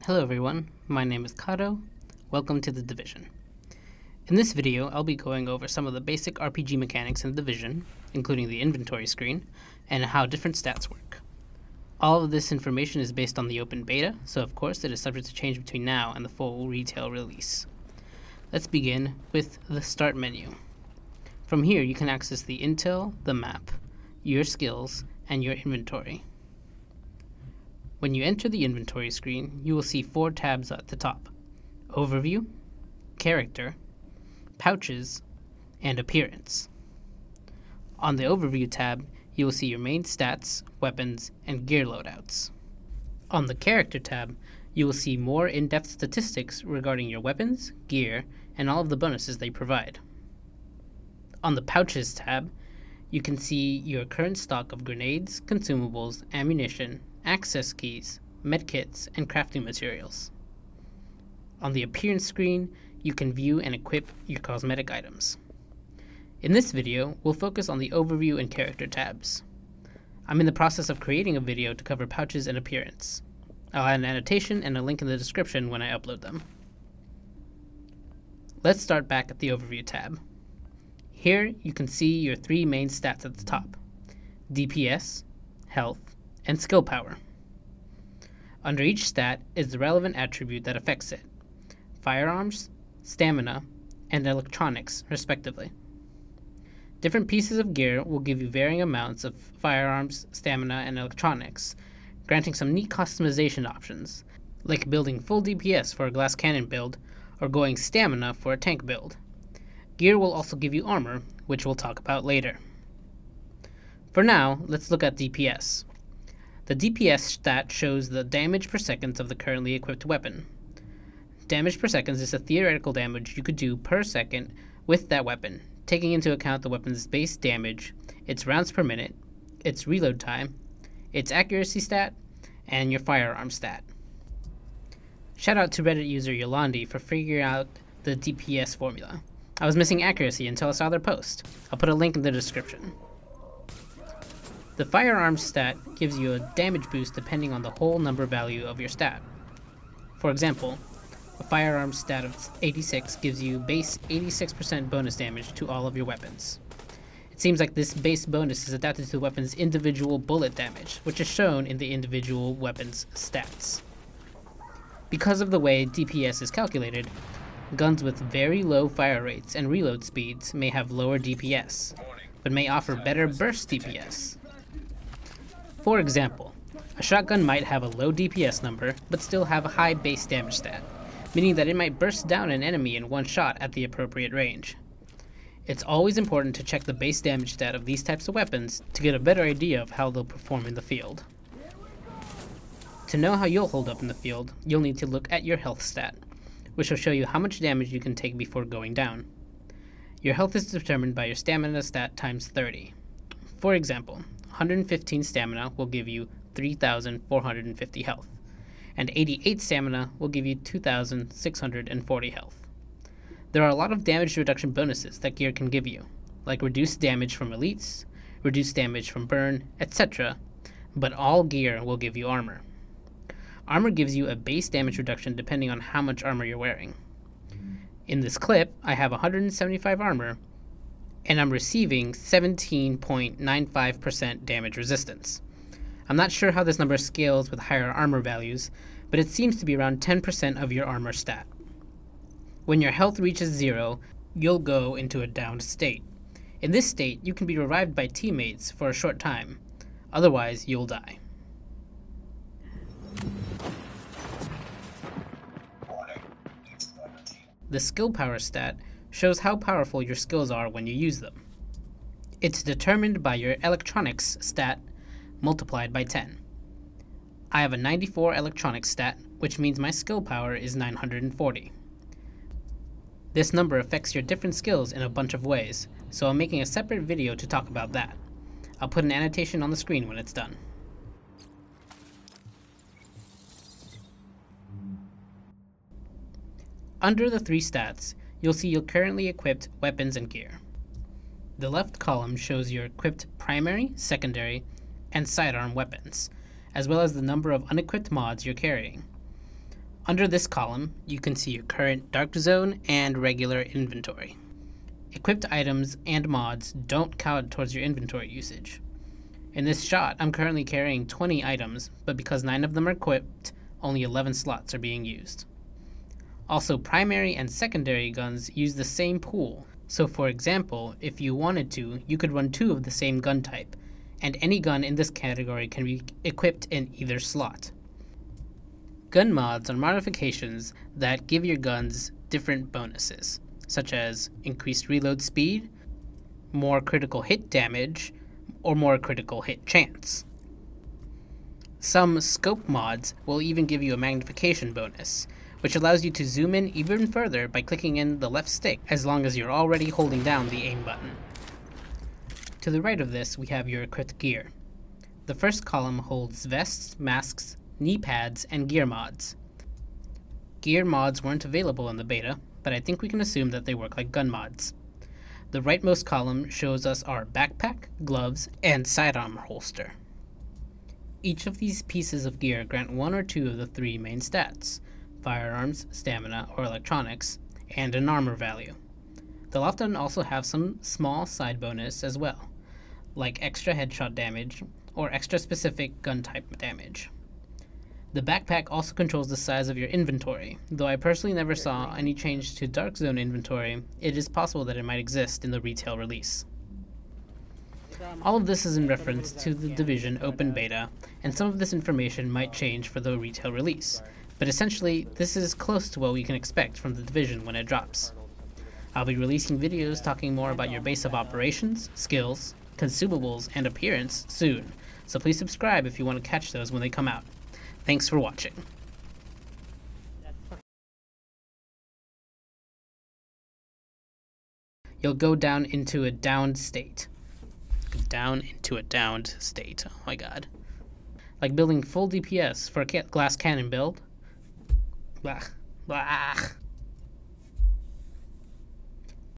Hello everyone, my name is Kato. Welcome to The Division. In this video, I'll be going over some of the basic RPG mechanics in The Division, including the inventory screen, and how different stats work. All of this information is based on the open beta, so of course it is subject to change between now and the full retail release. Let's begin with the Start menu. From here, you can access the intel, the map, your skills, and your inventory. When you enter the inventory screen, you will see 4 tabs at the top: Overview, Character, Pouches, and Appearance. On the Overview tab, you will see your main stats, weapons, and gear loadouts. On the Character tab, you will see more in-depth statistics regarding your weapons, gear, and all of the bonuses they provide. On the Pouches tab, you can see your current stock of grenades, consumables, ammunition, access keys, medkits, and crafting materials. On the Appearance screen, you can view and equip your cosmetic items. In this video, we'll focus on the Overview and Character tabs. I'm in the process of creating a video to cover Pouches and Appearance. I'll add an annotation and a link in the description when I upload them. Let's start back at the Overview tab. Here, you can see your 3 main stats at the top: DPS, Health, and Skill Power. Under each stat is the relevant attribute that affects it: firearms, stamina, and electronics, respectively. Different pieces of gear will give you varying amounts of firearms, stamina, and electronics, granting some neat customization options, like building full DPS for a glass cannon build, or going stamina for a tank build. Gear will also give you armor, which we'll talk about later. For now, let's look at DPS. The DPS stat shows the damage per second of the currently equipped weapon. Damage per second is the theoretical damage you could do per second with that weapon, taking into account the weapon's base damage, its rounds per minute, its reload time, its accuracy stat, and your firearm stat. Shout out to Reddit user Yolandi for figuring out the DPS formula. I was missing accuracy until I saw their post. I'll put a link in the description. The firearm stat gives you a damage boost depending on the whole number value of your stat. For example, a firearm stat of 86 gives you base 86% bonus damage to all of your weapons. It seems like this base bonus is adapted to the weapon's individual bullet damage, which is shown in the individual weapon's stats. Because of the way DPS is calculated, guns with very low fire rates and reload speeds may have lower DPS, but may offer better burst DPS. For example, a shotgun might have a low DPS number, but still have a high base damage stat, meaning that it might burst down an enemy in one shot at the appropriate range. It's always important to check the base damage stat of these types of weapons to get a better idea of how they'll perform in the field. To know how you'll hold up in the field, you'll need to look at your health stat, which will show you how much damage you can take before going down. Your health is determined by your stamina stat times 30. For example, 115 stamina will give you 3,450 health, and 88 stamina will give you 2,640 health. There are a lot of damage reduction bonuses that gear can give you, like reduced damage from elites, reduced damage from burn, etc., but all gear will give you armor. Armor gives you a base damage reduction depending on how much armor you're wearing. In this clip, I have 175 armor, and I'm receiving 17.95% damage resistance. I'm not sure how this number scales with higher armor values, but it seems to be around 10% of your armor stat. When your health reaches 0, you'll go into a downed state. In this state, you can be revived by teammates for a short time. Otherwise, you'll die. The skill power stat shows how powerful your skills are when you use them. It's determined by your electronics stat multiplied by 10. I have a 94 electronics stat, which means my skill power is 940. This number affects your different skills in a bunch of ways, so I'm making a separate video to talk about that. I'll put an annotation on the screen when it's done. Under the 3 stats, you'll see your currently equipped weapons and gear. The left column shows your equipped primary, secondary, and sidearm weapons, as well as the number of unequipped mods you're carrying. Under this column, you can see your current Dark Zone and regular inventory. Equipped items and mods don't count towards your inventory usage. In this shot, I'm currently carrying 20 items, but because 9 of them are equipped, only 11 slots are being used. Also, primary and secondary guns use the same pool, so for example, if you wanted to, you could run 2 of the same gun type, and any gun in this category can be equipped in either slot. Gun mods are modifications that give your guns different bonuses, such as increased reload speed, more critical hit damage, or more critical hit chance. Some scope mods will even give you a magnification bonus, which allows you to zoom in even further by clicking in the left stick as long as you're already holding down the aim button. To the right of this, we have your equipped gear. The first column holds vests, masks, knee pads, and gear mods. Gear mods weren't available in the beta, but I think we can assume that they work like gun mods. The rightmost column shows us our backpack, gloves, and sidearm holster. Each of these pieces of gear grant 1 or 2 of the 3 main stats: firearms, stamina, or electronics, and an armor value. They'll often also have some small side bonus as well, like extra headshot damage or extra specific gun type damage. The backpack also controls the size of your inventory. Though I personally never saw any change to Dark Zone inventory, it is possible that it might exist in the retail release. All of this is in reference to the Division open beta, and some of this information might change for the retail release, but essentially this is close to what we can expect from the Division when it drops. I'll be releasing videos talking more about your base of operations, skills, consumables, and appearance soon, so please subscribe if you want to catch those when they come out. Thanks for watching. You'll go down into a downed state. Down into a downed state. Oh my god. Like building full DPS for a glass cannon build. Blah. Blah.